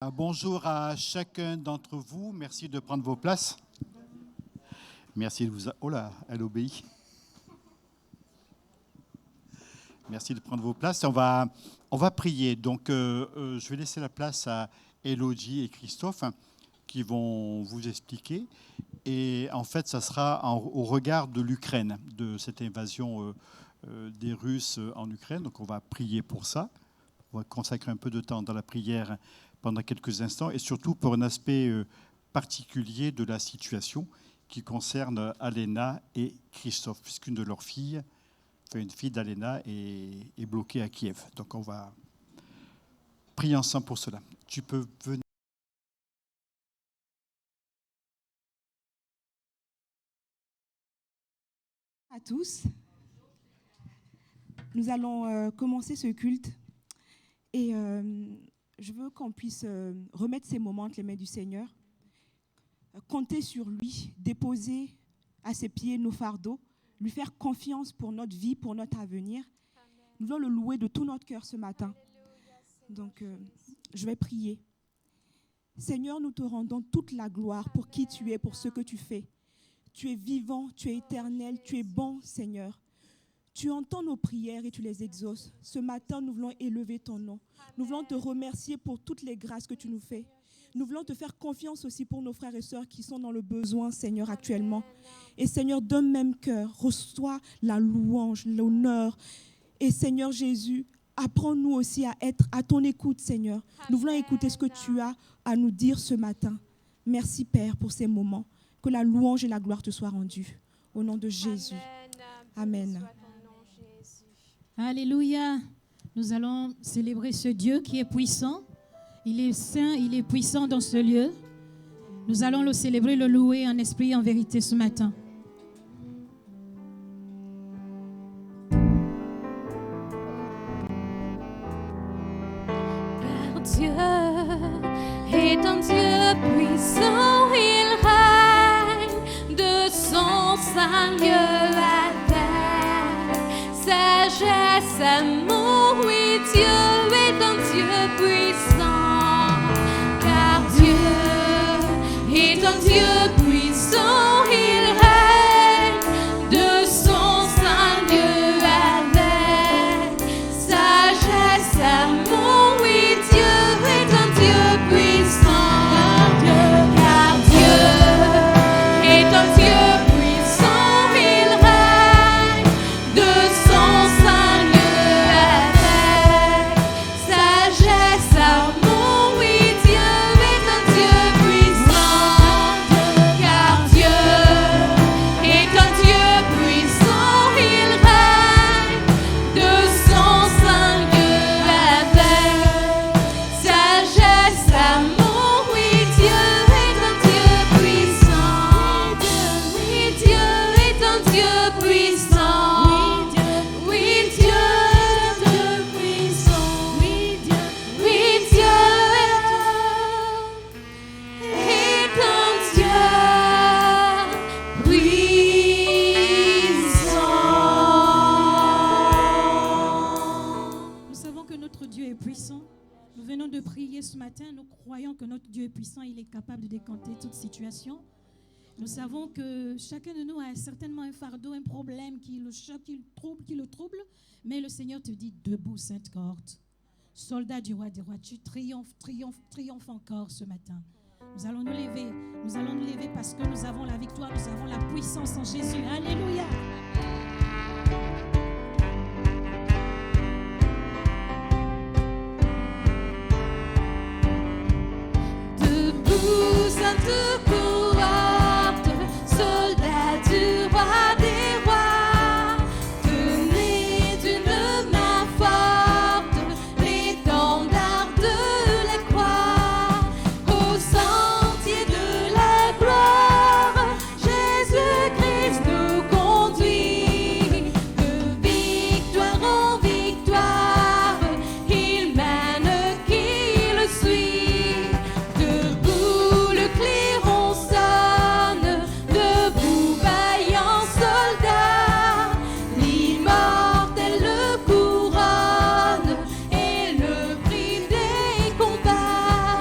Bonjour à chacun d'entre vous. Merci de prendre vos places. Merci de vous... Oh là, elle obéit. Merci de prendre vos places. On va prier. Donc, je vais laisser la place à Elodie et Christophe qui vont vous expliquer. Et en fait, ça sera au regard de l'Ukraine, de cette invasion des Russes en Ukraine. Donc, on va prier pour ça. On va consacrer un peu de temps dans la prière pendant quelques instants, et surtout pour un aspect particulier de la situation qui concerne Alena et Christophe, puisqu'une de leurs filles, une fille d'Alena, est bloquée à Kiev. Donc on va prier ensemble pour cela. Tu peux venir. À tous. Nous allons commencer ce culte et je veux qu'on puisse remettre ces moments entre les mains du Seigneur, compter sur lui, déposer à ses pieds nos fardeaux, lui faire confiance pour notre vie, pour notre avenir. Nous voulons le louer de tout notre cœur ce matin. Donc, je vais prier. Seigneur, nous te rendons toute la gloire pour qui tu es, pour ce que tu fais. Tu es vivant, tu es éternel, tu es bon, Seigneur. Tu entends nos prières et tu les exauces. Ce matin, nous voulons élever ton nom. Nous voulons te remercier pour toutes les grâces que tu nous fais. Nous voulons te faire confiance aussi pour nos frères et sœurs qui sont dans le besoin, Seigneur, actuellement. Et Seigneur, d'un même cœur, reçois la louange, l'honneur. Et Seigneur Jésus, apprends-nous aussi à être à ton écoute, Seigneur. Nous voulons écouter ce que tu as à nous dire ce matin. Merci, Père, pour ces moments. Que la louange et la gloire te soient rendues. Au nom de Jésus. Amen. Alléluia. Nous allons célébrer ce Dieu qui est puissant. Il est saint, il est puissant dans ce lieu. Nous allons le célébrer, le louer en esprit et en vérité ce matin. Car Dieu est un Dieu puissant, il règne de son saint lieu à terre. Sagesse, amour, oui, Dieu est un Dieu puissant. Car Dieu est un Dieu puissant, il règne de son saint lieu à terre. Sagesse, amour, oui, Dieu est un Dieu puissant. Car Dieu est un Dieu puissant, il règne de son saint lieu à terre. Sagesse, amour, oui, Dieu est un Dieu puissant. Car Dieu est un Dieu puissant, il règne de son saint lieu à terre. Sagesse, amour, oui, Dieu est un Dieu puissant. Oui, Dieu est un Dieu puissant. Oui, Dieu est un Dieu puissant. Oui, Dieu est un Dieu puissant. Nous savons que notre Dieu est puissant. Nous venons de prier ce matin. Nous croyons que notre Dieu est puissant. Il est capable de décanter toute situation. Nous savons que chacun de nous a certainement un fardeau, un problème qui le choque, qui le trouble. Mais le Seigneur te dit, debout, sainte cohorte. Soldat du roi des rois, tu triomphes encore ce matin. Nous allons nous lever parce que nous avons la victoire, nous avons la puissance en Jésus. Alléluia. Debout, sainte cohorte, soldats du roi des rois, tenez d'une main forte l'étendard de la croix. Au sentier de la gloire, Jésus-Christ nous conduit de victoire en victoire. Il mène qui le suit. Debout, le clairon sonne, debout, vaillant soldat, l'immortel le couronne et le prix des combats.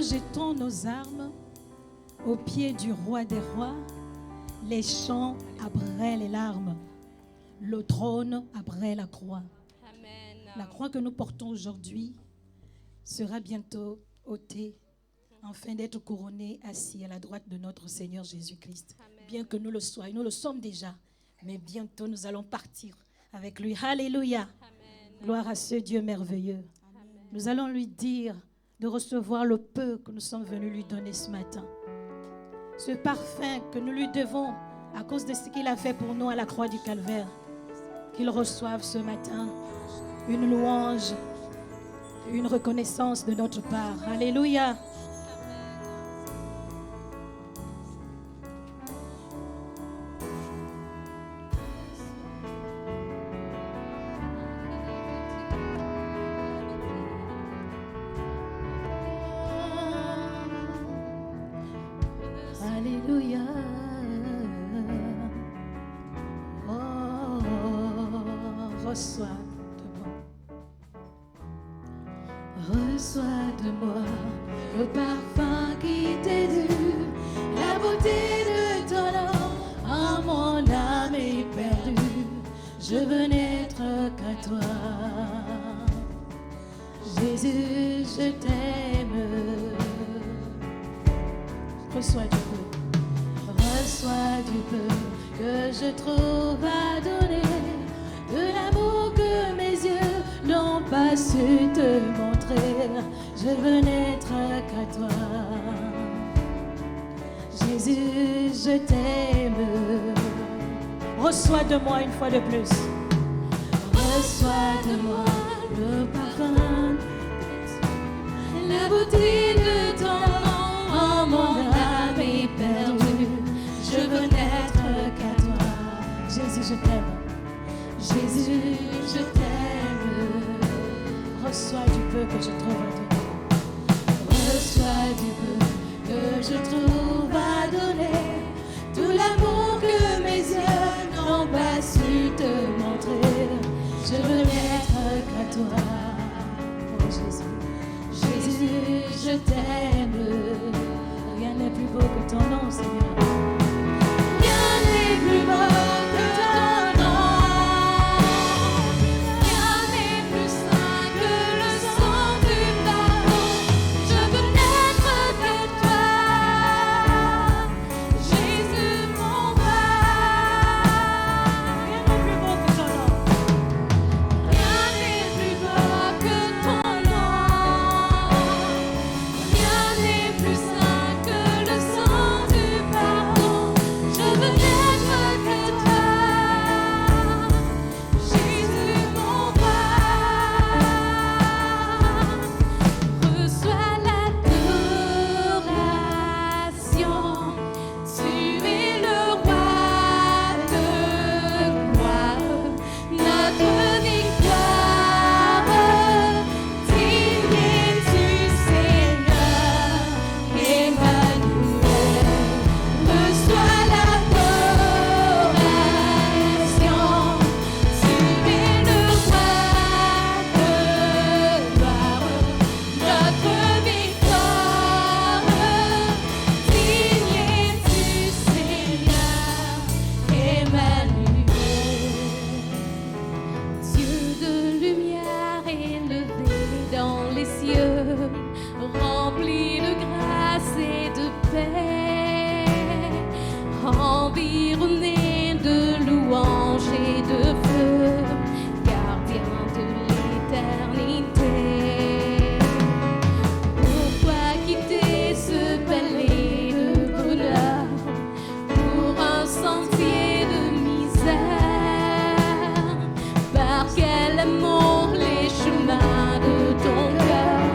jetons nos armes aux pieds du roi des rois, les chants après les larmes, le trône après la croix. La croix que nous portons aujourd'hui sera bientôt ôtée, afin d'être couronné assis à la droite de notre Seigneur Jésus-Christ. Bien que nous le soyons, nous le sommes déjà, mais bientôt nous allons partir avec lui. Alléluia. Gloire à ce Dieu merveilleux. Nous allons lui dire de recevoir le peu que nous sommes venus lui donner ce matin. Ce parfum que nous lui devons à cause de ce qu'il a fait pour nous à la croix du Calvaire. Qu'il reçoive ce matin une louange, une reconnaissance de notre part. Alléluia. Alléluia. Oh, reçois de moi. Reçois de moi le parfum qui t'est dû, la beauté de ton nom. Oh, mon âme est perdue, je veux n'être qu'à toi. Jésus, je t'aime. Reçois du peu, reçois du peu que je trouve à donner, de l'amour que mes yeux n'ont pas su te montrer. Je veux n'être qu'à toi. Jésus, je t'aime. Reçois de moi une fois de plus. Reçois de moi le parfum, la beauté de ton nom. Oh, mon âme est perdue, je veux n'être qu'à toi. Jésus, je t'aime. Jésus, je t'aime. Reçois du peu que je trouve à donner. Reçois du peu que je trouve à donner. Tout l'amour que mes yeux n'ont pas su te montrer. Je veux n'être qu'à toi. Oh Jésus, Jésus, je t'aime. Rien n'est plus beau que ton nom, Seigneur. Rien n'est plus beau que ton nom. Rien n'est plus saint que le sang du pardon. Je veux n'être que toi, Jésus mon roi. Rien n'est plus beau que ton nom. Rien n'est plus beau que ton nom. Rien n'est plus saint que le sang du pardon. Je veux n'être que toi, Jésus mon roi. Reçois l'adoration. Tu es le roi de gloire, notre victoire. Digne es-tu, Seigneur, Emmanuel. Reçois l'adoration. Tu es le roi de gloire, notre victoire. Digne es-tu, Seigneur, Emmanuel. Dieu de lumière élevé dans les cieux, rempli de grâce et de paix, environné de louanges et de feu, gardien de l'éternité. Pourquoi quitter ce palais de bonheur pour un sentier de misère? Par quel amour les chemins de ton cœur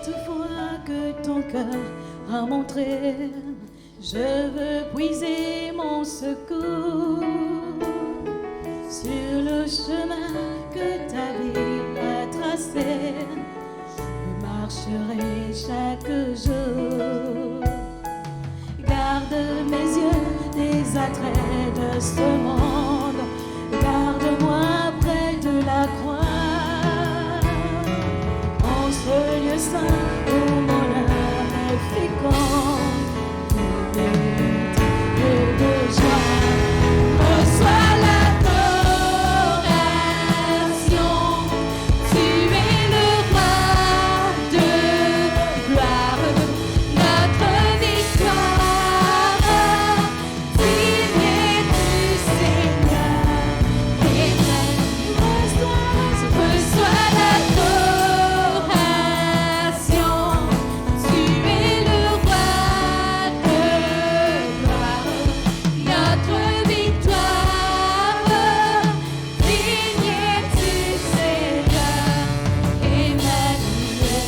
cette foi que ton cœur a montré, je veux puiser mon secours sur le chemin que ta vie a tracé. Je marcherai chaque jour. Garde mes yeux des attraits de ce monde. Garde-moi près de la croix. En ce lieu saint où mon âme est féconde, de joie, reçois l'adoration. Tu es le roi de gloire, notre victoire. Digne es-tu, Seigneur, et reçois l'adoration. Tu es le roi de gloire, notre victoire. Digne es-tu, Seigneur, Emmanuel,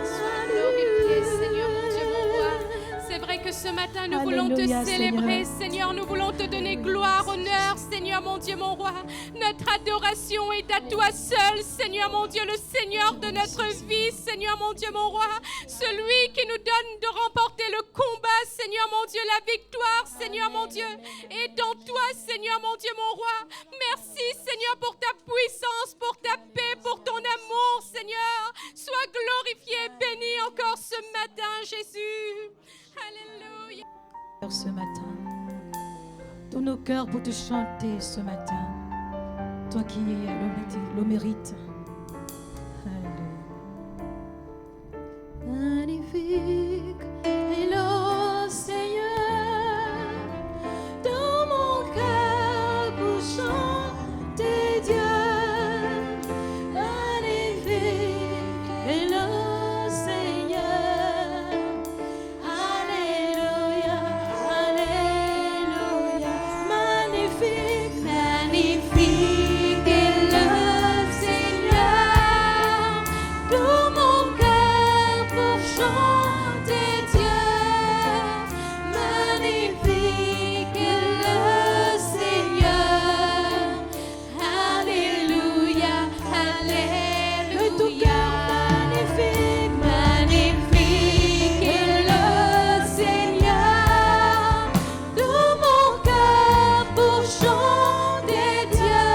Sois glorifié, Seigneur, mon Dieu, mon roi. C'est vrai que ce matin, nous voulons te Alléluia, célébrer, Seigneur. Nous voulons te donner gloire, honneur, Seigneur, mon Dieu, mon roi. Notre adoration est à toi seul, Seigneur, mon Dieu, le Seigneur de notre vie, Seigneur, mon Dieu, mon roi. Celui qui nous donne de remporter le combat, Seigneur, mon Dieu, la victoire, Seigneur, mon Dieu. Et dans toi, Seigneur, mon Dieu, mon roi. Merci, Seigneur, pour ta puissance, pour ta paix, pour ton amour, Seigneur. Sois glorifié, béni encore ce matin, Jésus. Alléluia. ce matin. Dans nos cœurs pour te chanter ce matin. Toi qui es le mérite. Alléluia. Magnifique est le Seigneur dans mon cœur pour chanter Dieu. Magnifique est le Seigneur. Alléluia, Alléluia. Magnifique, magnifique est le Seigneur dans mon cœur pour chanter Dieu. Magnifique est le Seigneur. Alléluia, Alléluia. De tout cœur magnifique, magnifique est le Seigneur dans mon cœur pour chanter Dieu.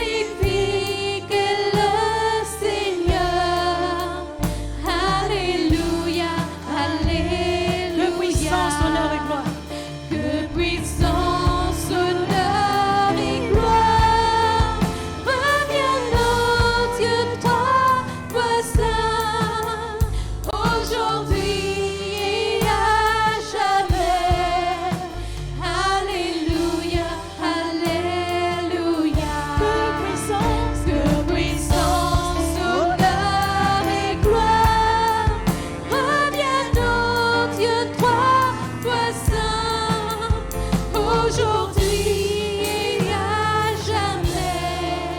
Magnifique est le Seigneur. Alléluia, Alléluia. Que puissance, honneur et gloire. Que puissance, honneur et gloire reviennent au Dieu toi saint, aujourd'hui et à jamais. Alléluia, Alléluia. Que puissance, honneur et gloire reviennent au Dieu toi saint, aujourd'hui et à jamais.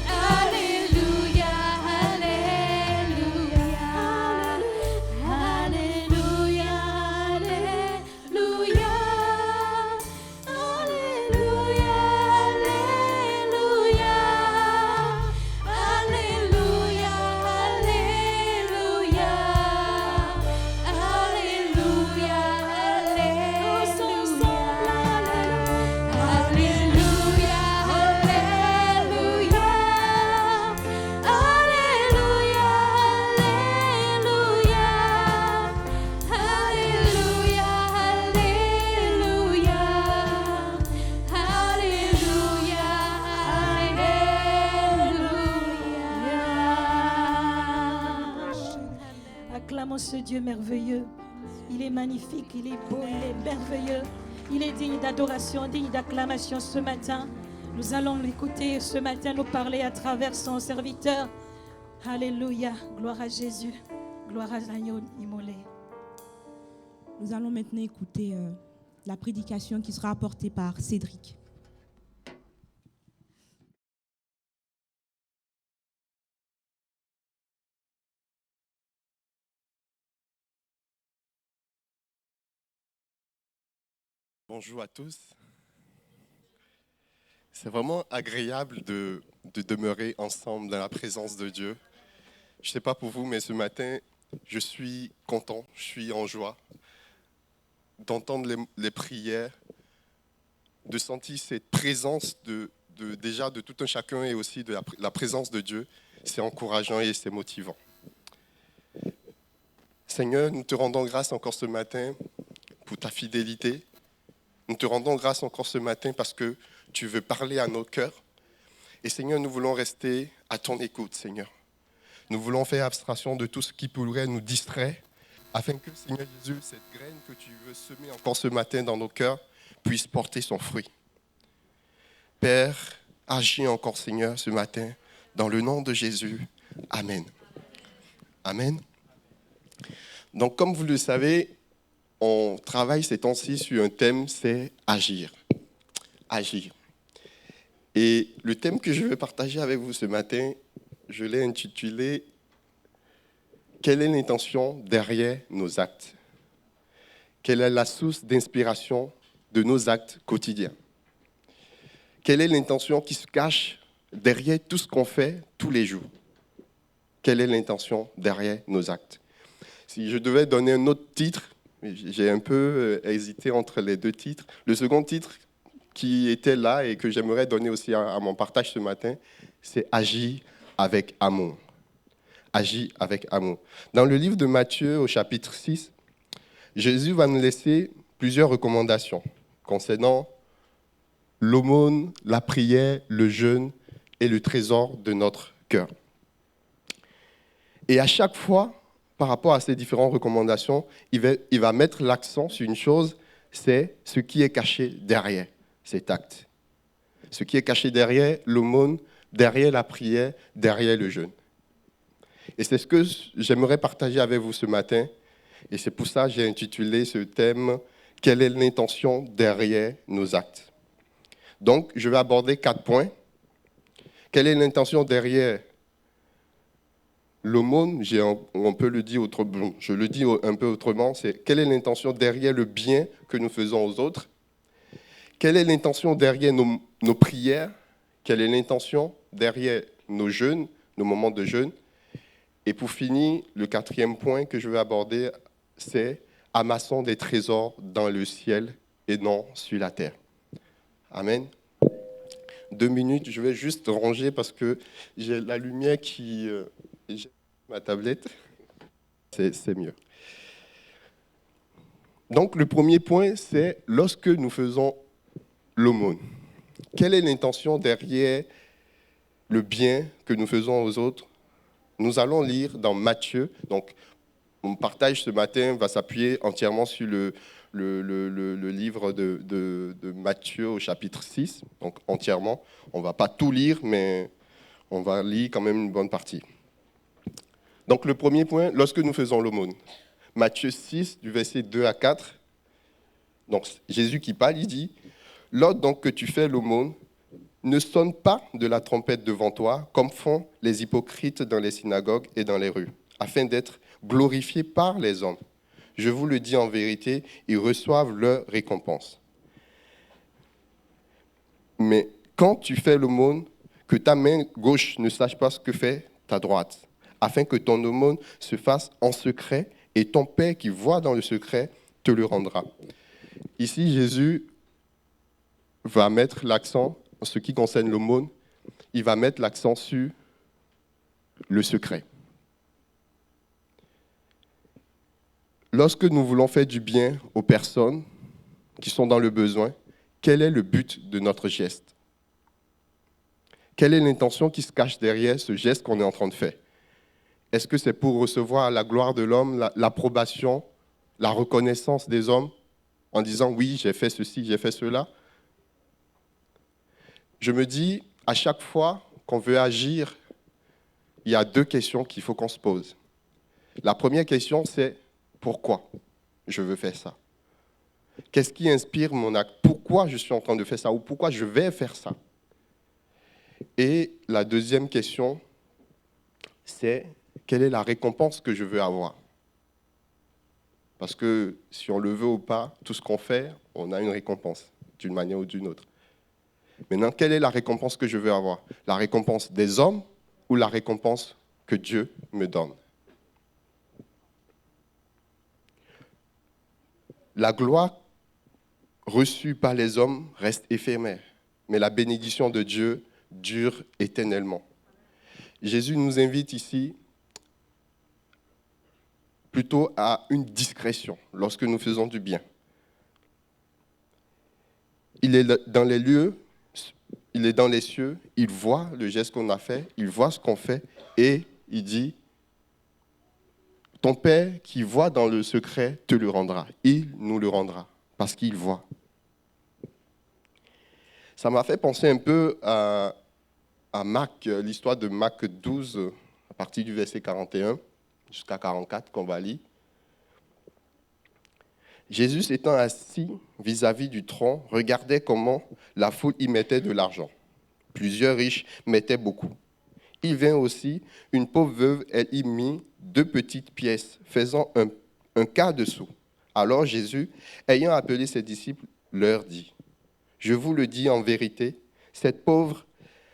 Alléluia, Alléluia. Alléluia, Alléluia. Alléluia, Alléluia. Alléluia, Alléluia. Alléluia, Acclamons ce Dieu merveilleux. Il est magnifique, il est beau, il est merveilleux. Il est digne d'adoration, digne d'acclamation ce matin. Nous allons l'écouter ce matin nous parler à travers son serviteur. Alléluia. Gloire à Jésus. Gloire à l'agneau immolé. Nous allons maintenant écouter la prédication qui sera apportée par Cédric. Bonjour à tous. C'est vraiment agréable de demeurer ensemble dans la présence de Dieu. Je ne sais pas pour vous, mais ce matin, je suis content, je suis en joie d'entendre les prières, de sentir cette présence déjà de tout un chacun et aussi de la présence de Dieu. C'est encourageant et c'est motivant. Seigneur, nous te rendons grâce encore ce matin pour ta fidélité. Nous te rendons grâce encore ce matin parce que tu veux parler à nos cœurs. Et Seigneur, nous voulons rester à ton écoute, Seigneur. Nous voulons faire abstraction de tout ce qui pourrait nous distraire, afin que, Seigneur Jésus, cette graine que tu veux semer encore ce matin dans nos cœurs puisse porter son fruit. Père, agis encore, Seigneur, ce matin, dans le nom de Jésus. Amen. Amen. Donc, comme vous le savez, on travaille ces temps-ci sur un thème, c'est agir. Agir. Et le thème que je veux partager avec vous ce matin, je l'ai intitulé « Quelle est l'intention derrière nos actes ?» Quelle est la source d'inspiration de nos actes quotidiens? Quelle est l'intention qui se cache derrière tout ce qu'on fait tous les jours? Quelle est l'intention derrière nos actes? Si je devais donner un autre titre, j'ai un peu hésité entre les deux titres. Le second titre qui était là et que j'aimerais donner aussi à mon partage ce matin, c'est « Agis avec amour ». Agis avec amour. Dans le livre de Matthieu, au chapitre 6, Jésus va nous laisser plusieurs recommandations concernant l'aumône, la prière, le jeûne et le trésor de notre cœur. Et à chaque fois, par rapport à ces différentes recommandations, il va mettre l'accent sur une chose, c'est ce qui est caché derrière cet acte. Ce qui est caché derrière l'aumône, derrière la prière, derrière le jeûne. Et c'est ce que j'aimerais partager avec vous ce matin. Et c'est pour ça que j'ai intitulé ce thème « Quelle est l'intention derrière nos actes ?» Donc, je vais aborder 4 points. Quelle est l'intention derrière l'aumône? On peut le dire autrement, je le dis un peu autrement, c'est quelle est l'intention derrière le bien que nous faisons aux autres? Quelle est l'intention derrière nos prières? Quelle est l'intention derrière nos jeûnes, nos moments de jeûne? Et pour finir, le 4e point que je vais aborder, c'est amassons des trésors dans le ciel et non sur la terre. Amen. 2 minutes, je vais juste ranger parce que j'ai la lumière qui... j'ai ma tablette, c'est mieux. Donc le premier point, c'est lorsque nous faisons l'aumône. Quelle est l'intention derrière le bien que nous faisons aux autres? Nous allons lire dans Matthieu. Donc, mon partage ce matin va s'appuyer entièrement sur le livre de Matthieu au chapitre 6. Donc, entièrement. On ne va pas tout lire, mais on va lire quand même une bonne partie. Donc, le premier point, lorsque nous faisons l'aumône. Matthieu 6, du verset 2 à 4. Donc, Jésus qui parle, il dit « Lors donc que tu fais l'aumône, ne sonne pas de la trompette devant toi, comme font les hypocrites dans les synagogues et dans les rues, afin d'être glorifiés par les hommes. Je vous le dis en vérité, ils reçoivent leur récompense. Mais quand tu fais l'aumône, que ta main gauche ne sache pas ce que fait ta droite, afin que ton aumône se fasse en secret, et ton Père qui voit dans le secret te le rendra. » Ici, Jésus va mettre l'accent, en ce qui concerne l'aumône, il va mettre l'accent sur le secret. Lorsque nous voulons faire du bien aux personnes qui sont dans le besoin, quel est le but de notre geste? Quelle est l'intention qui se cache derrière ce geste qu'on est en train de faire? Est-ce que c'est pour recevoir la gloire de l'homme, l'approbation, la reconnaissance des hommes, en disant « oui, j'ai fait ceci, j'ai fait cela ». Je me dis, à chaque fois qu'on veut agir, il y a 2 questions qu'il faut qu'on se pose. La première question, c'est pourquoi je veux faire ça? Qu'est-ce qui inspire mon acte? Pourquoi je suis en train de faire ça? Ou pourquoi je vais faire ça? Et la deuxième question, c'est quelle est la récompense que je veux avoir? Parce que si on le veut ou pas, tout ce qu'on fait, on a une récompense, d'une manière ou d'une autre. Maintenant, quelle est la récompense que je veux avoir? La récompense des hommes ou la récompense que Dieu me donne? La gloire reçue par les hommes reste éphémère, mais la bénédiction de Dieu dure éternellement. Jésus nous invite ici plutôt à une discrétion lorsque nous faisons du bien. Il est dans les lieux, il est dans les cieux, il voit le geste qu'on a fait, il voit ce qu'on fait et il dit, ton Père qui voit dans le secret te le rendra. Il nous le rendra parce qu'il voit. Ça m'a fait penser un peu à Marc, l'histoire de Marc 12, à partir du verset 41 jusqu'à 44 qu'on va lire. Jésus étant assis vis-à-vis du tronc, regardait comment la foule y mettait de l'argent. Plusieurs riches mettaient beaucoup. Il vint aussi une pauvre veuve, elle y mit 2 petites pièces, faisant un quart de sou. Alors Jésus, ayant appelé ses disciples, leur dit, « Je vous le dis en vérité, cette pauvre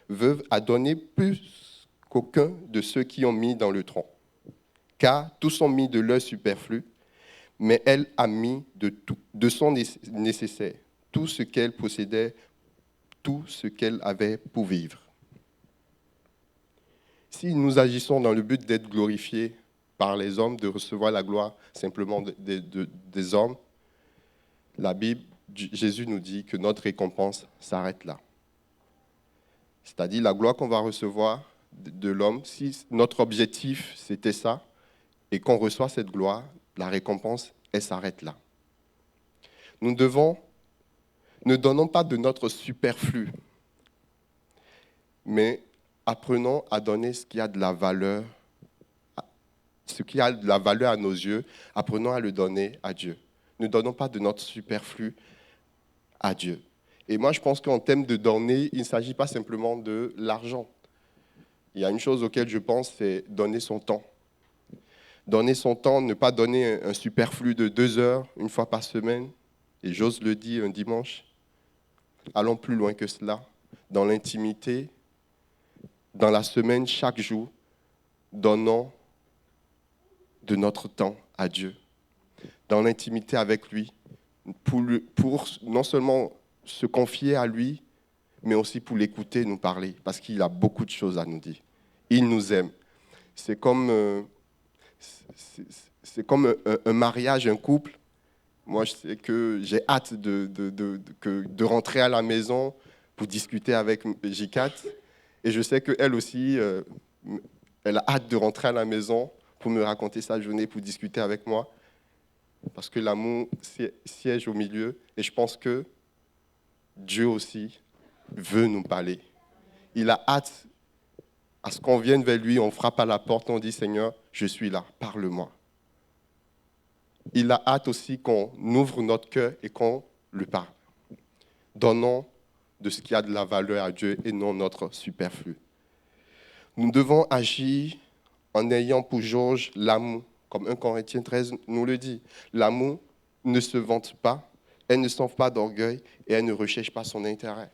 veuve a donné plus qu'aucun de ceux qui ont mis dans le tronc, car tous ont mis de leur superflu, mais elle a mis de son nécessaire, tout ce qu'elle possédait, tout ce qu'elle avait pour vivre. » Si nous agissons dans le but d'être glorifiés par les hommes, de recevoir la gloire simplement des hommes, la Bible, Jésus nous dit que notre récompense s'arrête là. C'est-à-dire la gloire qu'on va recevoir de l'homme, si notre objectif c'était ça, et qu'on reçoit cette gloire, la récompense, elle s'arrête là. Nous ne donnons pas de notre superflu, mais apprenons à donner ce qui a de la valeur, à nos yeux, apprenons à le donner à Dieu. Ne donnons pas de notre superflu à Dieu. Et moi, je pense qu'en termes de donner, il ne s'agit pas simplement de l'argent. Il y a une chose auquel je pense, c'est donner son temps. Donner son temps, ne pas donner un superflu de 2 heures, une fois par semaine, et j'ose le dire un dimanche. Allons plus loin que cela, dans l'intimité, dans la semaine, chaque jour, donnons de notre temps à Dieu, dans l'intimité avec lui, pour non seulement se confier à lui, mais aussi pour l'écouter nous parler, parce qu'il a beaucoup de choses à nous dire. Il nous aime. C'est comme un mariage, un couple. Moi, je sais que j'ai hâte de rentrer à la maison pour discuter avec J4. Et je sais qu'elle aussi, elle a hâte de rentrer à la maison pour me raconter sa journée, pour discuter avec moi. Parce que l'amour siège au milieu. Et je pense que Dieu aussi veut nous parler. Il a hâte à ce qu'on vienne vers lui, on frappe à la porte, on dit « Seigneur, je suis là, parle-moi ». Il a hâte aussi qu'on ouvre notre cœur et qu'on lui parle. Donnons de ce qui a de la valeur à Dieu et non notre superflu. Nous devons agir en ayant pour jauge l'amour, comme 1 Corinthiens 13 nous le dit. L'amour ne se vante pas, elle ne s'enfle pas d'orgueil et elle ne recherche pas son intérêt.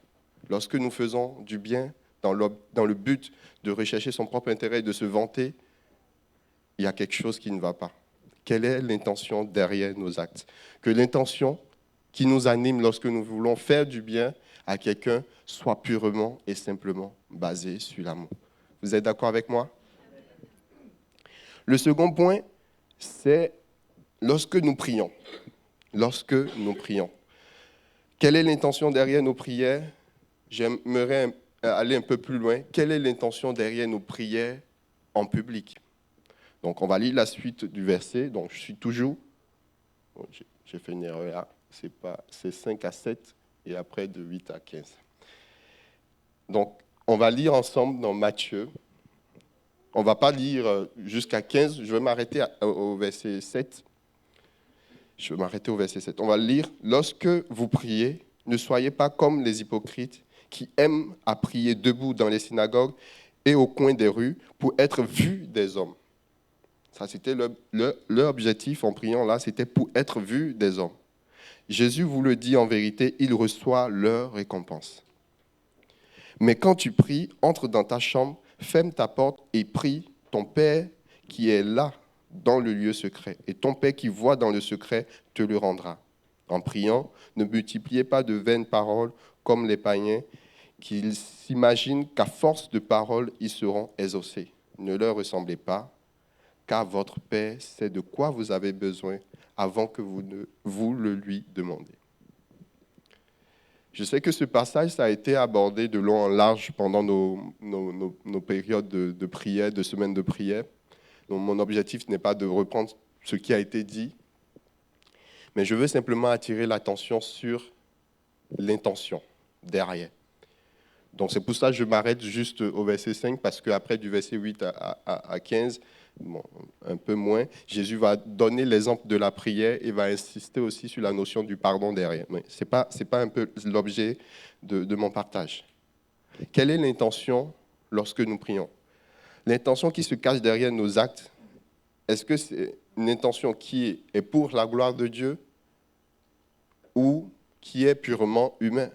Lorsque nous faisons du bien dans le but de rechercher son propre intérêt et de se vanter, il y a quelque chose qui ne va pas. Quelle est l'intention derrière nos actes? Que l'intention qui nous anime lorsque nous voulons faire du bien à quelqu'un soit purement et simplement basée sur l'amour. Vous êtes d'accord avec moi? Le second point, c'est lorsque nous prions. Lorsque nous prions. Quelle est l'intention derrière nos prières? J'aimerais aller un peu plus loin. Quelle est l'intention derrière nos prières en public? Donc, on va lire la suite du verset. Donc, je suis toujours... Bon, j'ai fait une erreur là. C'est 5 à 7 et après de 8 à 15. Donc, on va lire ensemble dans Matthieu, On ne va pas lire jusqu'à 15, je vais m'arrêter au verset 7. Je vais m'arrêter au verset 7. On va lire. Lorsque vous priez, ne soyez pas comme les hypocrites qui aiment à prier debout dans les synagogues et au coin des rues pour être vus des hommes. Ça, c'était leur objectif en priant là, c'était pour être vus des hommes. Jésus vous le dit en vérité, il reçoit leur récompense. Mais quand tu pries, entre dans ta chambre, ferme ta porte et prie ton Père qui est là dans le lieu secret. Et ton Père qui voit dans le secret te le rendra. En priant, ne multipliez pas de vaines paroles comme les païens qui s'imaginent qu'à force de paroles, ils seront exaucés. Ne leur ressemblez pas, car votre Père sait de quoi vous avez besoin avant que vous le lui demandiez. Je sais que ce passage, ça a été abordé de long en large pendant nos périodes de prière, de semaines de prière. Donc, mon objectif n'est pas de reprendre ce qui a été dit, mais je veux simplement attirer l'attention sur l'intention derrière. Donc c'est pour ça que je m'arrête juste au verset 5, parce qu'après du verset 8 à 15, bon, un peu moins, Jésus va donner l'exemple de la prière et va insister aussi sur la notion du pardon derrière. Mais ce n'est pas un peu l'objet de mon partage. Quelle est l'intention lorsque nous prions? L'intention qui se cache derrière nos actes, est-ce que c'est une intention qui est pour la gloire de Dieu ou qui est purement humaine?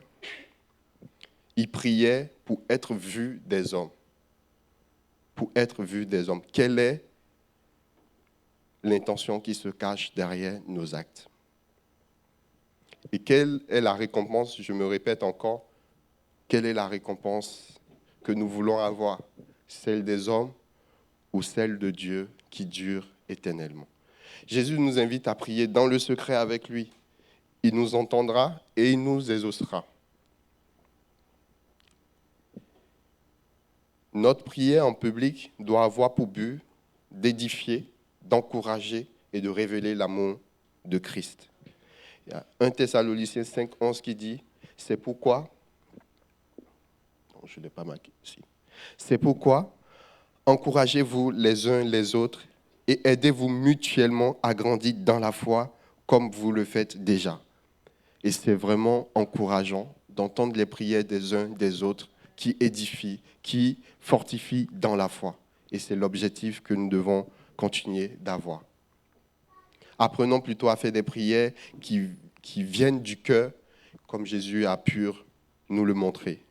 Il priait pour être vu des hommes. Pour être vu des hommes. Quelle est l'intention qui se cache derrière nos actes? Et quelle est la récompense, je me répète encore, quelle est la récompense que nous voulons avoir? Celle des hommes ou celle de Dieu qui dure éternellement? Jésus nous invite à prier dans le secret avec lui. Il nous entendra et il nous exaucera. Notre prière en public doit avoir pour but d'édifier, d'encourager et de révéler l'amour de Christ. Il y a 1 Thessaloniciens 5, 11 qui dit, c'est pourquoi, non, je ne l'ai pas marqué ici, c'est pourquoi encouragez-vous les uns les autres et aidez-vous mutuellement à grandir dans la foi comme vous le faites déjà. Et c'est vraiment encourageant d'entendre les prières des uns des autres qui édifient, qui fortifient dans la foi. Et c'est l'objectif que nous devons continuer d'avoir. Apprenons plutôt à faire des prières qui viennent du cœur, comme Jésus a pu nous le montrer.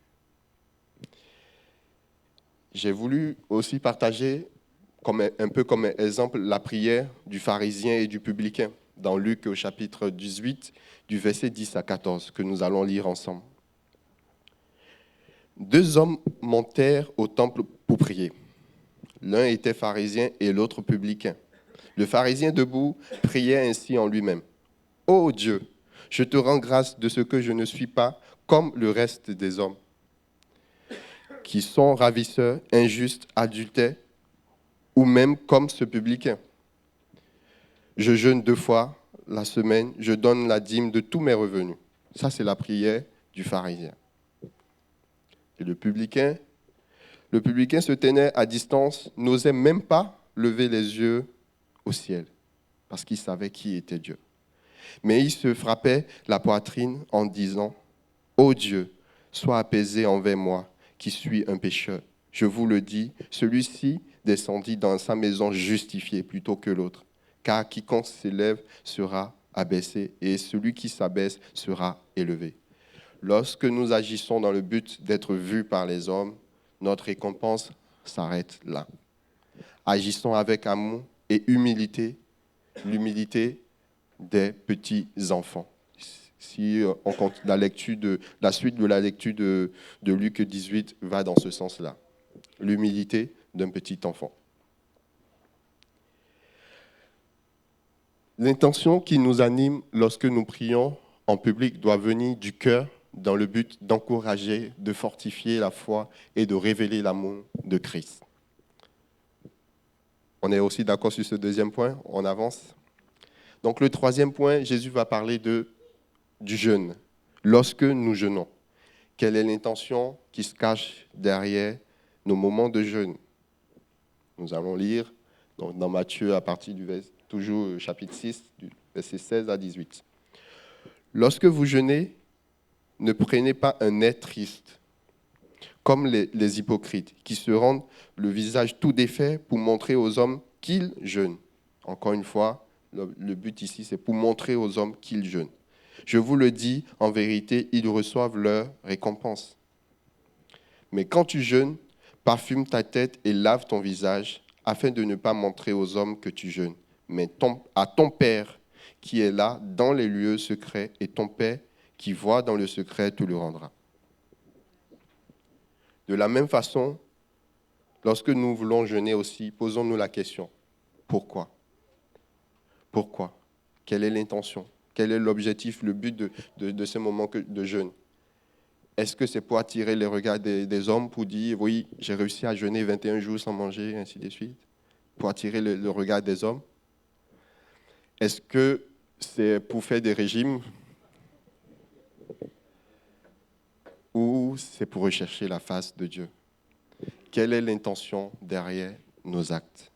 J'ai voulu aussi partager, un peu comme exemple, la prière du pharisien et du publicain, dans Luc au chapitre 18, du verset 10 à 14, que nous allons lire ensemble. 2 hommes montèrent au temple pour prier. L'un était pharisien et l'autre publicain. Le pharisien debout priait ainsi en lui-même. « Ô Dieu, je te rends grâce de ce que je ne suis pas comme le reste des hommes, qui sont ravisseurs, injustes, adultères, ou même comme ce publicain. Je jeûne 2 fois la semaine, je donne la dîme de tous mes revenus. » Ça, c'est la prière du pharisien. Et le publicain se tenait à distance, n'osait même pas lever les yeux au ciel, parce qu'il savait qui était Dieu. Mais il se frappait la poitrine en disant, « Ô Dieu, sois apaisé envers moi, qui suis un pécheur. Je vous le dis, celui-ci descendit dans sa maison justifié plutôt que l'autre. Car quiconque s'élève sera abaissé, et celui qui s'abaisse sera élevé. » Lorsque nous agissons dans le but d'être vus par les hommes, notre récompense s'arrête là. Agissons avec amour et humilité, l'humilité des petits enfants. Si on compte la suite de la lecture de Luc 18 va dans ce sens-là. L'humilité d'un petit enfant. L'intention qui nous anime lorsque nous prions en public doit venir du cœur, dans le but d'encourager, de fortifier la foi et de révéler l'amour de Christ. On est aussi d'accord sur ce deuxième point, on avance. Donc le troisième point, Jésus va parler du jeûne. Lorsque nous jeûnons, quelle est l'intention qui se cache derrière nos moments de jeûne? Nous allons lire dans Matthieu à partir toujours chapitre 6, du verset 16 à 18. Lorsque vous jeûnez, ne prenez pas un air triste, comme les hypocrites, qui se rendent le visage tout défait pour montrer aux hommes qu'ils jeûnent. Encore une fois, le but ici, c'est pour montrer aux hommes qu'ils jeûnent. Je vous le dis, en vérité, ils reçoivent leur récompense. Mais quand tu jeûnes, parfume ta tête et lave ton visage, afin de ne pas montrer aux hommes que tu jeûnes, mais à ton Père qui est là dans les lieux secrets, et ton Père qui voit dans le secret te le rendra. De la même façon, lorsque nous voulons jeûner aussi, posons-nous la question, pourquoi ? Pourquoi ? Quelle est l'intention ? Quel est l'objectif, le but de ce moment de jeûne ? Est-ce que c'est pour attirer les regards des hommes, pour dire, oui, j'ai réussi à jeûner 21 jours sans manger, ainsi de suite, pour attirer le regard des hommes? Est-ce que c'est pour faire des régimes? Ou c'est pour rechercher la face de Dieu? Quelle est l'intention derrière nos actes?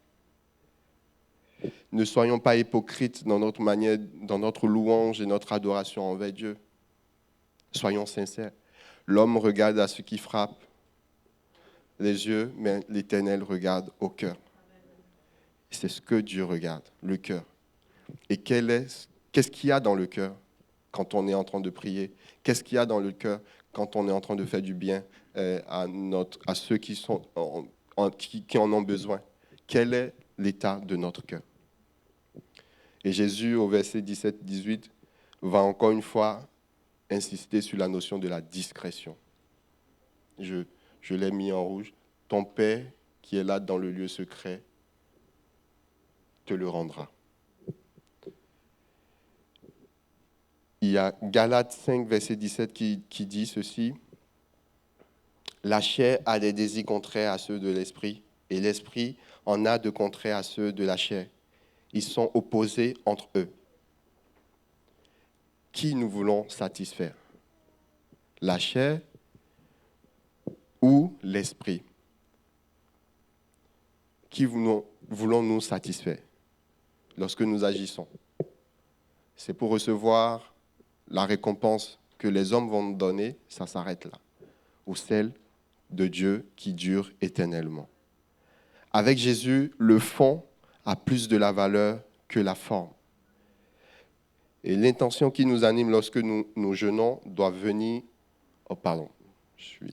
Ne soyons pas hypocrites dans notre manière, dans notre louange et notre adoration envers Dieu. Soyons sincères. L'homme regarde à ce qui frappe les yeux, mais l'Éternel regarde au cœur. C'est ce que Dieu regarde, le cœur. Et qu'est-ce qu'il y a dans le cœur quand on est en train de prier? Qu'est-ce qu'il y a dans le cœur quand on est en train de faire du bien à ceux qui en ont besoin? Quel est l'état de notre cœur? Et Jésus, au verset 17-18, va encore une fois insister sur la notion de la discrétion. Je l'ai mis en rouge. Ton Père qui est là dans le lieu secret te le rendra. Il y a Galates 5, verset 17 qui dit ceci. La chair a des désirs contraires à ceux de l'esprit, et l'esprit en a de contraires à ceux de la chair. Ils sont opposés entre eux. Qui nous voulons satisfaire? La chair ou l'esprit? Qui voulons-nous satisfaire lorsque nous agissons? C'est pour recevoir la récompense que les hommes vont nous donner, ça s'arrête là. Ou celle de Dieu qui dure éternellement. Avec Jésus, le fond a plus de la valeur que la forme. Et l'intention qui nous anime lorsque nous jeûnons doit venir... Oh, pardon. Le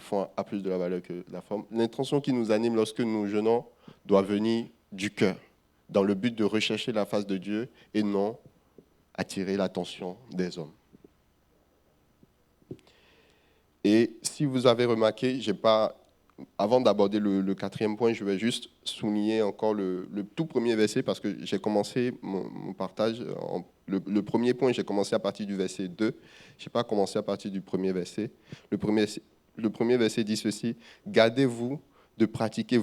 fond a plus de la valeur que la forme. L'intention qui nous anime lorsque nous jeûnons doit venir du cœur, dans le but de rechercher la face de Dieu et non attirer l'attention des hommes. Et si vous avez remarqué, avant d'aborder le quatrième point, je vais juste souligner encore le tout premier verset parce que j'ai commencé mon partage. Le premier point, j'ai commencé à partir du verset 2. Je n'ai pas commencé à partir du premier verset. Le premier verset dit ceci. « Gardez-vous de pratiquer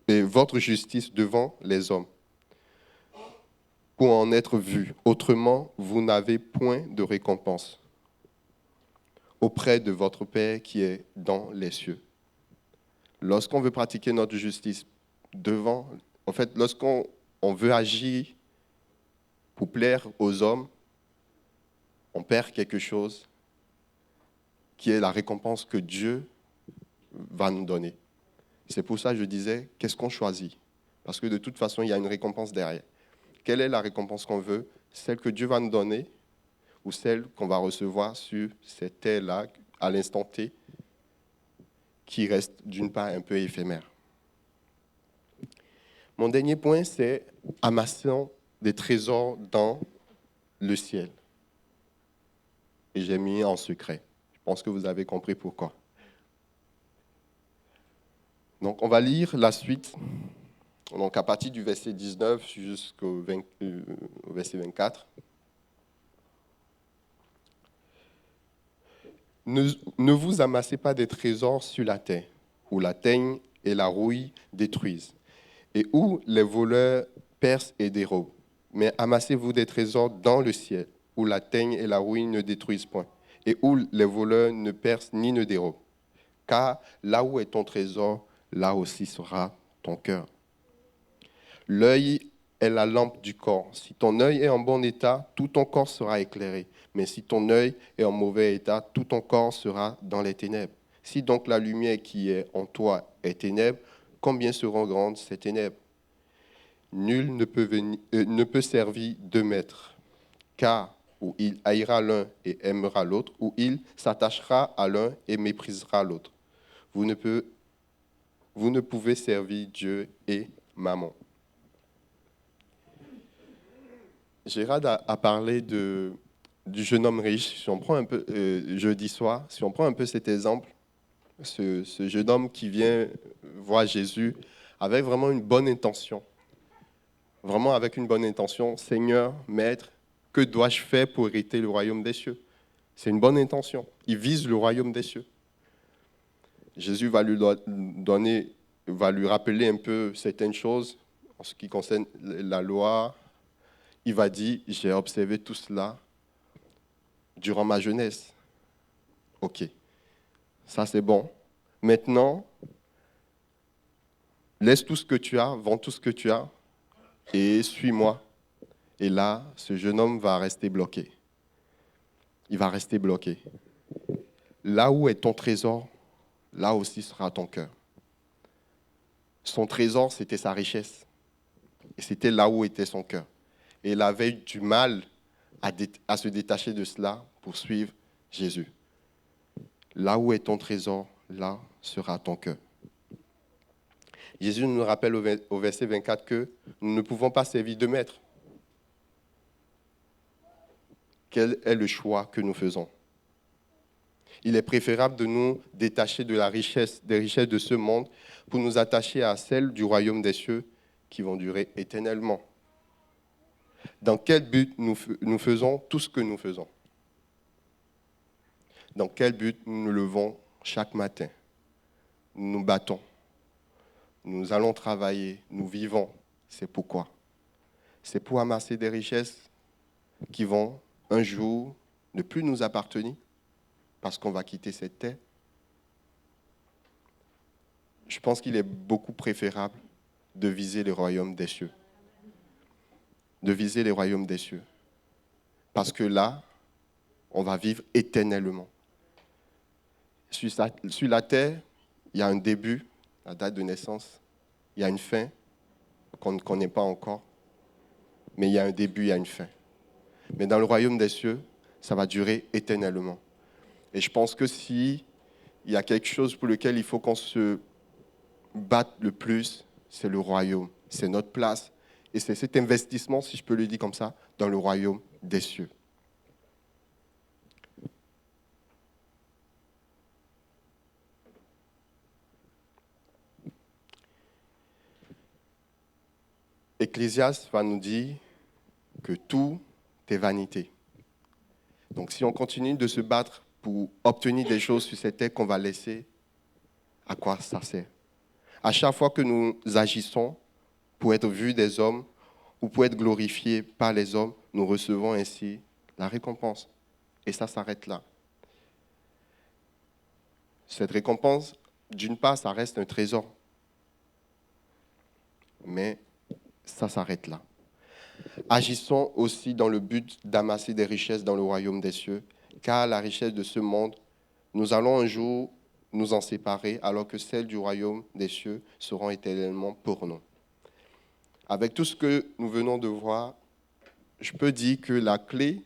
votre justice devant les hommes pour en être vus. Autrement, vous n'avez point de récompense auprès de votre Père qui est dans les cieux. » Lorsqu'on veut pratiquer notre justice lorsqu'on veut agir pour plaire aux hommes, on perd quelque chose qui est la récompense que Dieu va nous donner. C'est pour ça que je disais, qu'est-ce qu'on choisit? Parce que de toute façon, il y a une récompense derrière. Quelle est la récompense qu'on veut? Celle que Dieu va nous donner ou celle qu'on va recevoir sur cette terre-là, à l'instant T, qui reste d'une part un peu éphémère. Mon dernier point, c'est amassons des trésors dans le ciel. Et j'ai mis en secret. Je pense que vous avez compris pourquoi. Donc, on va lire la suite. Donc, à partir du verset 19 jusqu'au verset 24. Ne vous amassez pas des trésors sur la terre, où la teigne et la rouille détruisent, et où les voleurs percent et dérobent. Mais amassez-vous des trésors dans le ciel, où la teigne et la rouille ne détruisent point, et où les voleurs ne percent ni ne dérobent. Car là où est ton trésor, là aussi sera ton cœur. L'œil est la lampe du corps. Si ton œil est en bon état, tout ton corps sera éclairé. Mais si ton œil est en mauvais état, tout ton corps sera dans les ténèbres. Si donc la lumière qui est en toi est ténèbre, combien seront grandes ces ténèbres? Nul ne peut servir deux maîtres, car ou il haïra l'un et aimera l'autre, ou il s'attachera à l'un et méprisera l'autre. Vous ne pouvez servir Dieu et Mammon. Gérard a parlé du jeune homme riche. Si on prend un peu jeudi soir, si on prend un peu cet exemple, ce jeune homme qui vient voir Jésus avec vraiment une bonne intention, vraiment avec une bonne intention, Seigneur, Maître, que dois-je faire pour hériter le royaume des cieux? C'est une bonne intention. Il vise le royaume des cieux. Jésus va lui rappeler un peu certaines choses en ce qui concerne la loi. Il va dire, j'ai observé tout cela durant ma jeunesse. Ok, ça c'est bon. Maintenant, laisse tout ce que tu as, vends tout ce que tu as et suis-moi. Et là, ce jeune homme va rester bloqué. Il va rester bloqué. Là où est ton trésor, là aussi sera ton cœur. Son trésor, c'était sa richesse. Et c'était là où était son cœur. Et il avait eu du mal à se détacher de cela pour suivre Jésus. Là où est ton trésor, là sera ton cœur. Jésus nous rappelle au verset 24 que nous ne pouvons pas servir deux maîtres. Quel est le choix que nous faisons? Il est préférable de nous détacher de des richesses de ce monde pour nous attacher à celles du royaume des cieux qui vont durer éternellement. Dans quel but nous faisons tout ce que nous faisons? Dans quel but nous nous levons chaque matin? Nous nous battons. Nous allons travailler, nous vivons. C'est pourquoi? C'est pour amasser des richesses qui vont un jour ne plus nous appartenir parce qu'on va quitter cette terre. Je pense qu'il est beaucoup préférable de viser le royaume des cieux. De viser les royaumes des cieux. Parce que là, on va vivre éternellement. Sur la terre, il y a un début, la date de naissance. Il y a une fin qu'on ne connaît pas encore. Mais il y a un début, il y a une fin. Mais dans le royaume des cieux, ça va durer éternellement. Et je pense que s'il y a quelque chose pour lequel il faut qu'on se batte le plus, c'est le royaume. C'est notre place. Et c'est cet investissement, si je peux le dire comme ça, dans le royaume des cieux. Ecclésiaste va nous dire que tout est vanité. Donc si on continue de se battre pour obtenir des choses sur cette terre qu'on va laisser, à quoi ça sert? À chaque fois que nous agissons pour être vus des hommes ou pour être glorifiés par les hommes, nous recevons ainsi la récompense. Et ça s'arrête là. Cette récompense, d'une part, ça reste un trésor. Mais ça s'arrête là. Agissons aussi dans le but d'amasser des richesses dans le royaume des cieux, car la richesse de ce monde, nous allons un jour nous en séparer, alors que celles du royaume des cieux seront éternellement pour nous. Avec tout ce que nous venons de voir, je peux dire que la clé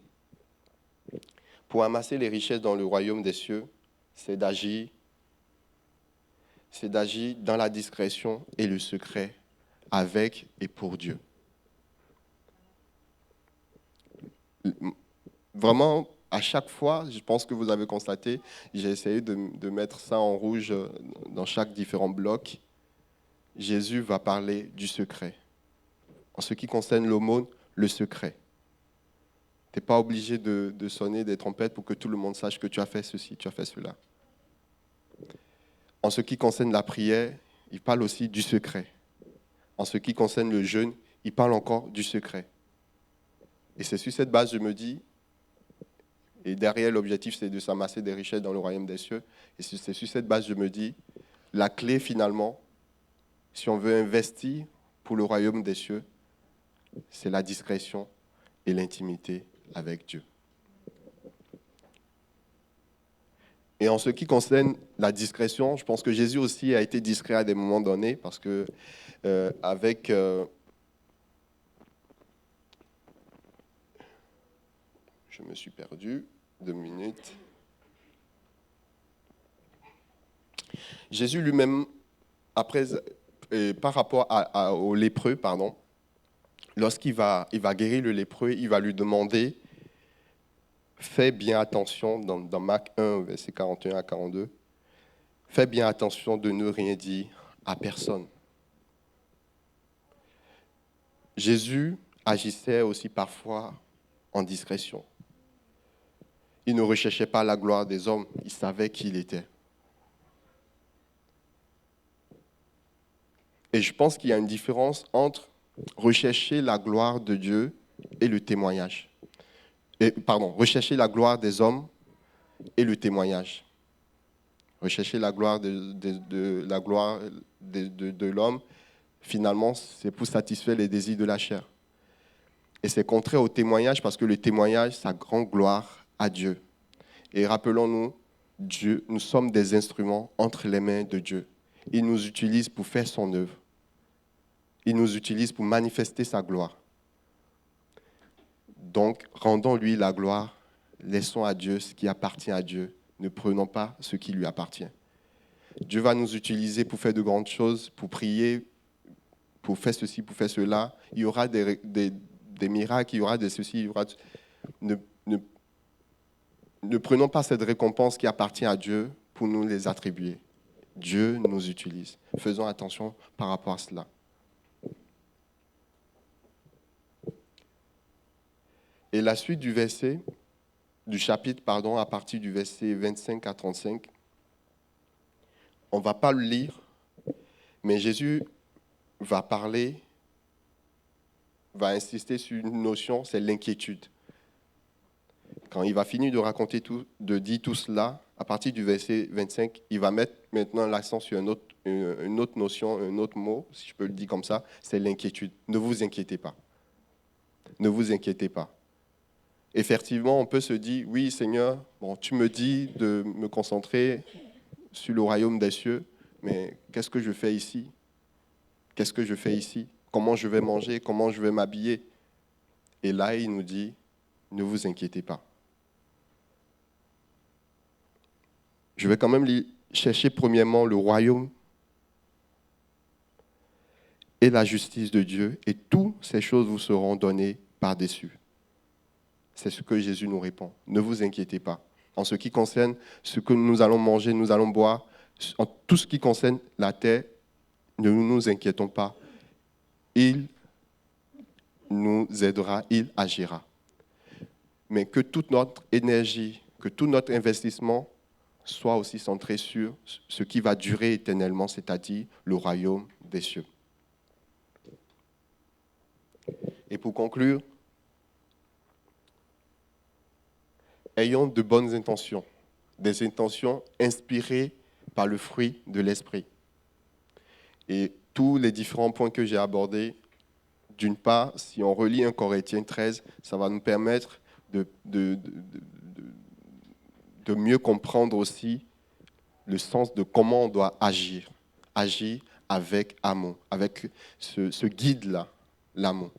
pour amasser les richesses dans le royaume des cieux, c'est d'agir dans la discrétion et le secret, avec et pour Dieu. Vraiment, à chaque fois, je pense que vous avez constaté, j'ai essayé de mettre ça en rouge dans chaque différent bloc. Jésus va parler du secret. En ce qui concerne l'aumône, le secret. Tu n'es pas obligé de sonner des trompettes pour que tout le monde sache que tu as fait ceci, tu as fait cela. En ce qui concerne la prière, il parle aussi du secret. En ce qui concerne le jeûne, il parle encore du secret. Et c'est sur cette base, je me dis, et derrière l'objectif, c'est de s'amasser des richesses dans le royaume des cieux, et c'est sur cette base, je me dis, la clé finalement, si on veut investir pour le royaume des cieux, c'est la discrétion et l'intimité avec Dieu. Et en ce qui concerne la discrétion, je pense que Jésus aussi a été discret à des moments donnés, parce que je me suis perdu, 2 minutes. Jésus lui-même, par rapport au lépreux, lorsqu'il va guérir le lépreux, il va lui demander, fais bien attention, dans Marc 1, verset 41 à 42, fais bien attention de ne rien dire à personne. Jésus agissait aussi parfois en discrétion. Il ne recherchait pas la gloire des hommes, il savait qui il était. Et je pense qu'il y a une différence entre rechercher la gloire de Dieu et le témoignage. Rechercher la gloire des hommes et le témoignage. Rechercher la gloire de l'homme, finalement, c'est pour satisfaire les désirs de la chair. Et c'est contraire au témoignage, parce que le témoignage, ça rend gloire à Dieu. Et rappelons-nous, Dieu, nous sommes des instruments entre les mains de Dieu. Il nous utilise pour faire son œuvre. Il nous utilise pour manifester sa gloire. Donc, rendons-lui la gloire, laissons à Dieu ce qui appartient à Dieu, ne prenons pas ce qui lui appartient. Dieu va nous utiliser pour faire de grandes choses, pour prier, pour faire ceci, pour faire cela. Il y aura des miracles, il y aura des ceci, il y aura... Ne prenons pas cette récompense qui appartient à Dieu pour nous les attribuer. Dieu nous utilise. Faisons attention par rapport à cela. Et la suite du chapitre, à partir du verset 25 à 35, on ne va pas le lire, mais Jésus va insister sur une notion, c'est l'inquiétude. Quand il va finir de raconter de dire tout cela, à partir du verset 25, il va mettre maintenant l'accent sur une autre notion, un autre mot, si je peux le dire comme ça, c'est l'inquiétude. Ne vous inquiétez pas. Ne vous inquiétez pas. Effectivement, on peut se dire, oui Seigneur, tu me dis de me concentrer sur le royaume des cieux, mais qu'est-ce que je fais ici? Qu'est-ce que je fais ici? Comment je vais manger? Comment je vais m'habiller? Et là, il nous dit, ne vous inquiétez pas. Je vais quand même chercher premièrement le royaume et la justice de Dieu, et toutes ces choses vous seront données par-dessus. C'est ce que Jésus nous répond. Ne vous inquiétez pas. En ce qui concerne ce que nous allons manger, nous allons boire, en tout ce qui concerne la terre, ne nous inquiétons pas. Il nous aidera, il agira. Mais que toute notre énergie, que tout notre investissement soit aussi centré sur ce qui va durer éternellement, c'est-à-dire le royaume des cieux. Et pour conclure, ayons de bonnes intentions, des intentions inspirées par le fruit de l'esprit. Et tous les différents points que j'ai abordés, d'une part, si on relit 1 Corinthiens 13, ça va nous permettre de mieux comprendre aussi le sens de comment on doit agir. Agir avec amour, avec ce guide-là, l'amour.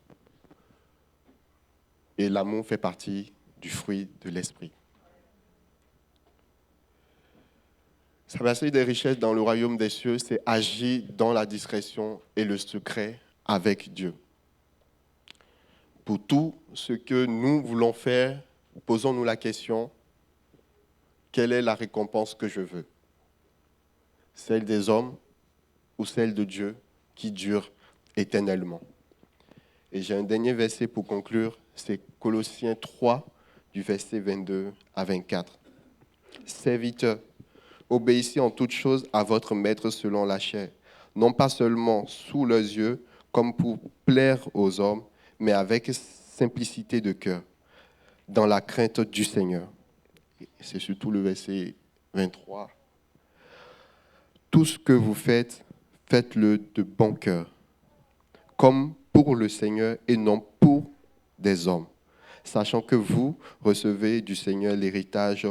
Et l'amour fait partie du fruit de l'esprit. S'amasser des richesses dans le royaume des cieux, c'est agir dans la discrétion et le secret avec Dieu. Pour tout ce que nous voulons faire, posons-nous la question, quelle est la récompense que je veux? Celle des hommes ou celle de Dieu qui dure éternellement? Et j'ai un dernier verset pour conclure, c'est Colossiens 3, du verset 22 à 24. Serviteurs, obéissez en toutes choses à votre maître selon la chair, non pas seulement sous leurs yeux, comme pour plaire aux hommes, mais avec simplicité de cœur, dans la crainte du Seigneur. C'est surtout le verset 23. Tout ce que vous faites, faites-le de bon cœur, comme pour le Seigneur et non pour des hommes, sachant que vous recevez du Seigneur l'héritage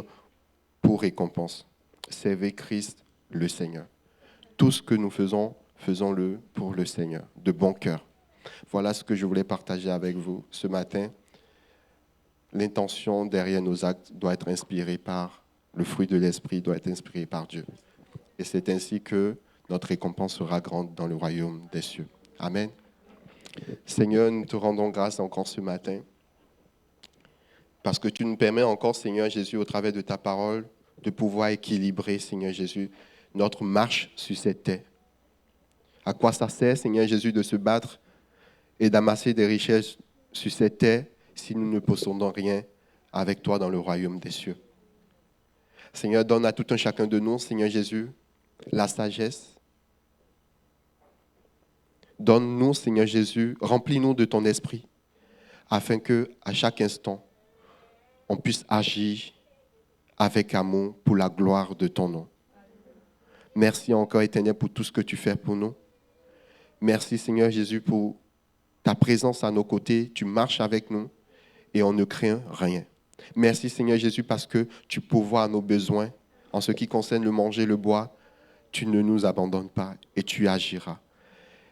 pour récompense. Servez Christ le Seigneur. Tout ce que nous faisons, faisons-le pour le Seigneur, de bon cœur. Voilà ce que je voulais partager avec vous ce matin. L'intention derrière nos actes doit être inspirée par le fruit de l'Esprit, doit être inspirée par Dieu. Et c'est ainsi que notre récompense sera grande dans le royaume des cieux. Amen. Seigneur, nous te rendons grâce encore ce matin parce que tu nous permets encore, Seigneur Jésus, au travers de ta parole, de pouvoir équilibrer, Seigneur Jésus, notre marche sur cette terre. À quoi ça sert, Seigneur Jésus, de se battre et d'amasser des richesses sur cette terre si nous ne possédons rien avec toi dans le royaume des cieux? Seigneur, donne à tout un chacun de nous, Seigneur Jésus, la sagesse. Donne-nous, Seigneur Jésus, remplis-nous de ton esprit, afin que, à chaque instant, on puisse agir avec amour pour la gloire de ton nom. Merci encore, Éternel, pour tout ce que tu fais pour nous. Merci, Seigneur Jésus, pour ta présence à nos côtés. Tu marches avec nous et on ne craint rien. Merci, Seigneur Jésus, parce que tu pourvois à nos besoins. En ce qui concerne le manger, le boire, tu ne nous abandonnes pas et tu agiras.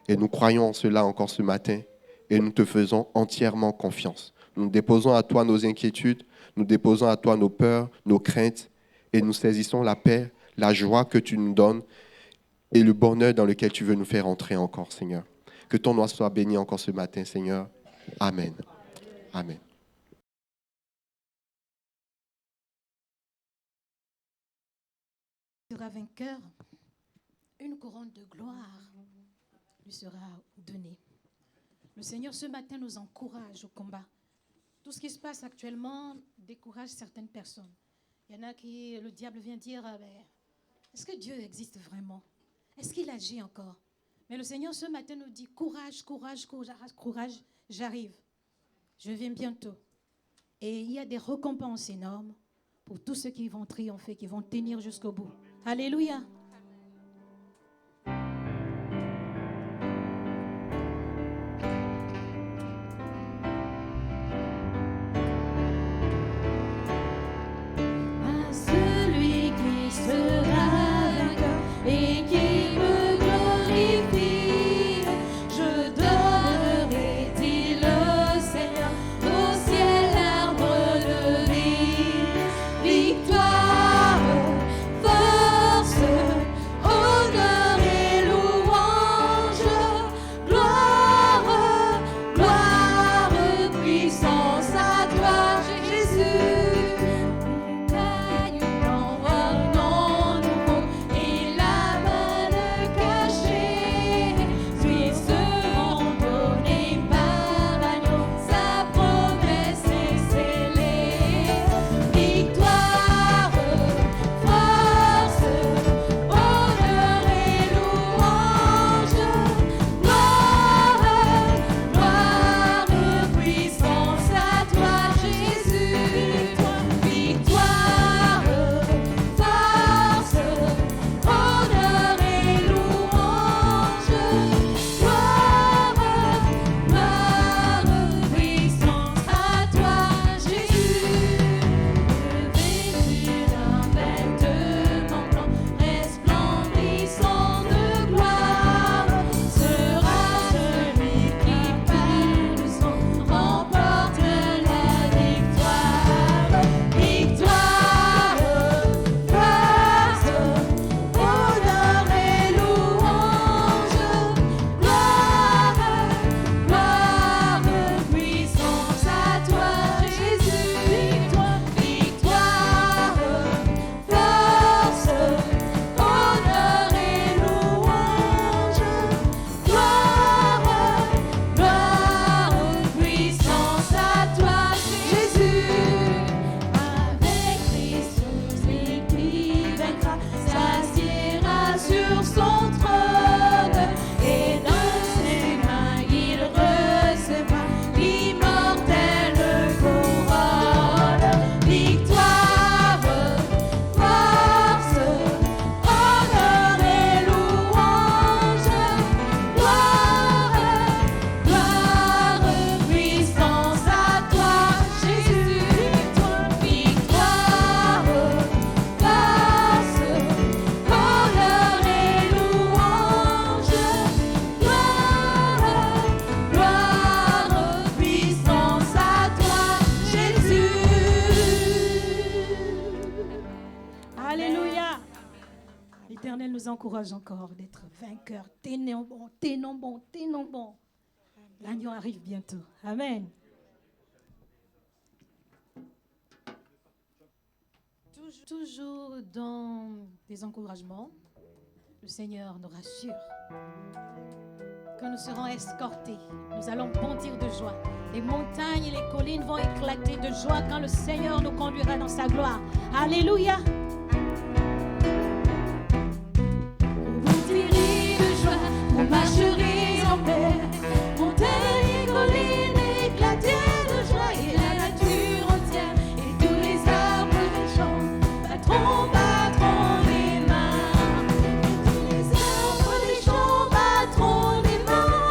Et nous croyons en cela encore ce matin et nous te faisons entièrement confiance. Nous déposons à toi nos inquiétudes, nous déposons à toi nos peurs, nos craintes et nous saisissons la paix, la joie que tu nous donnes et le bonheur dans lequel tu veux nous faire entrer encore, Seigneur. Que ton nom soit béni encore ce matin, Seigneur. Amen. Amen. Sera vainqueur, une couronne de gloire lui sera donnée. Le Seigneur ce matin nous encourage au combat. Tout ce qui se passe actuellement décourage certaines personnes. Il y en a qui, le diable vient dire, est-ce que Dieu existe vraiment? Est-ce qu'il agit encore? Mais le Seigneur ce matin nous dit, courage, courage, courage, courage, j'arrive. Je viens bientôt. Et il y a des récompenses énormes pour tous ceux qui vont triompher, qui vont tenir jusqu'au bout. Alléluia. À celui qui sera vainqueur et qui me glorifie, je donnerai, dit le Seigneur, au ciel l'arbre de vie. Victoire, force, encourage encore d'être vainqueurs. Tenons bon, tenons bon, tenons bon. L'agneau arrive bientôt. Amen. Toujours dans des encouragements, le Seigneur nous rassure que nous serons escortés. Nous allons bondir de joie. Les montagnes et les collines vont éclater de joie quand le Seigneur nous conduira dans sa gloire. Alléluia. Vous direz de joie, vous marcherez en paix. Montagnes et collines éclater de joie et la nature entière et tous les arbres des champs battront les mains. Tous les arbres des champs battront les mains.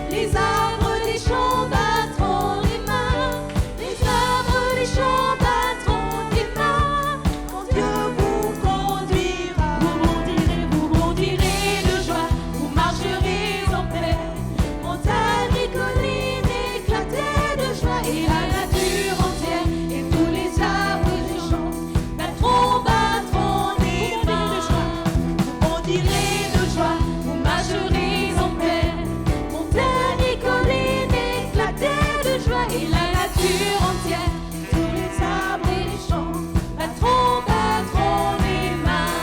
Les arbres des champs battront les mains. Les arbres des champs battront les mains. Quand Dieu vous conduira, vous bondirez de joie, vous marcherez en paix. Montagnes et collines éclater de joie et la nature entière et tous les arbres des champs battront les mains. Vous bondirez de joie, vous marcherez en paix. Montagnes et collines éclater de joie et la nature entière, tous les arbres et les champs battront les mains.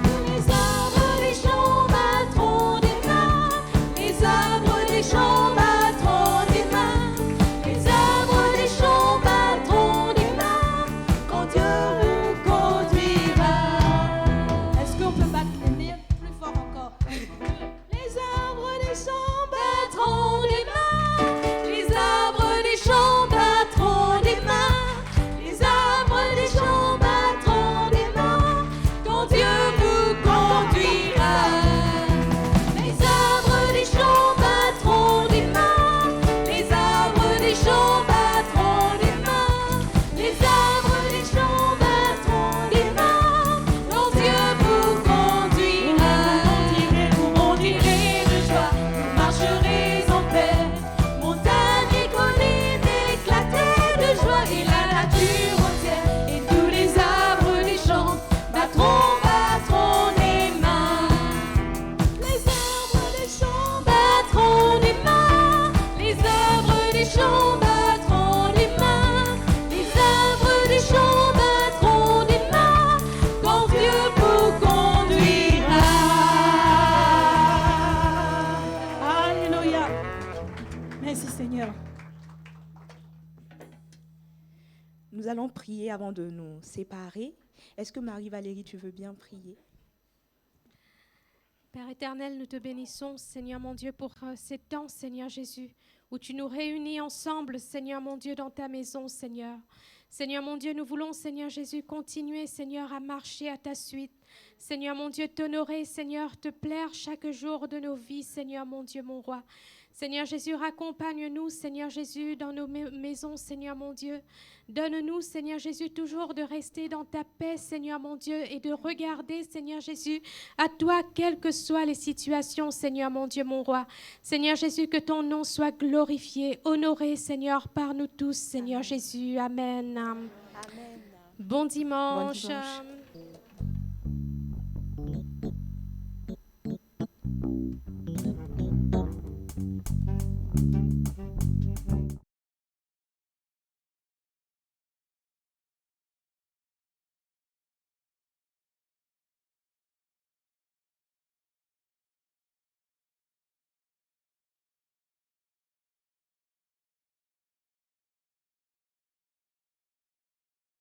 Tous les arbres des champs battront des mains. Les arbres des champs battront des mains. Les arbres des champs battront des mains. Quand Dieu vous conduira. Est-ce qu'on peut battre les mains plus fort encore? Les arbres des champs battront des mains. Les arbres des champs battront des mains. Les arbres des champs battront des mains. Quand Dieu vous conduira. Les arbres des champs battront des mains. Les arbres des champs battront des mains. Les arbres des champs battront des mains. Quand Dieu vous conduira. Vous bondirez de joie, vous marcherez en paix. Montagnes et collines éclater de joie et la nature entière et tous les arbres des champs battront les mains. Les arbres des champs battront les mains. Les arbres des champs battront les mains. Les arbres des champs battront les mains. Quand Dieu vous conduira. Alléluia. Merci Seigneur. Nous allons prier avant de nous séparer. Est-ce que Marie-Valérie, tu veux bien prier? Père éternel, nous te bénissons, Seigneur mon Dieu, pour ces temps, Seigneur Jésus, où tu nous réunis ensemble, Seigneur mon Dieu, dans ta maison, Seigneur. Seigneur mon Dieu, nous voulons, Seigneur Jésus, continuer, Seigneur, à marcher à ta suite. Seigneur mon Dieu, t'honorer, Seigneur, te plaire chaque jour de nos vies, Seigneur mon Dieu, mon roi. Seigneur Jésus, raccompagne-nous, Seigneur Jésus, dans nos maisons, Seigneur mon Dieu. Donne-nous, Seigneur Jésus, toujours de rester dans ta paix, Seigneur mon Dieu, et de regarder, Seigneur Jésus, à toi, quelles que soient les situations, Seigneur mon Dieu, mon roi. Seigneur Jésus, que ton nom soit glorifié, honoré, Seigneur, par nous tous, Seigneur Jésus. Amen. Amen. Bon dimanche. Bon dimanche.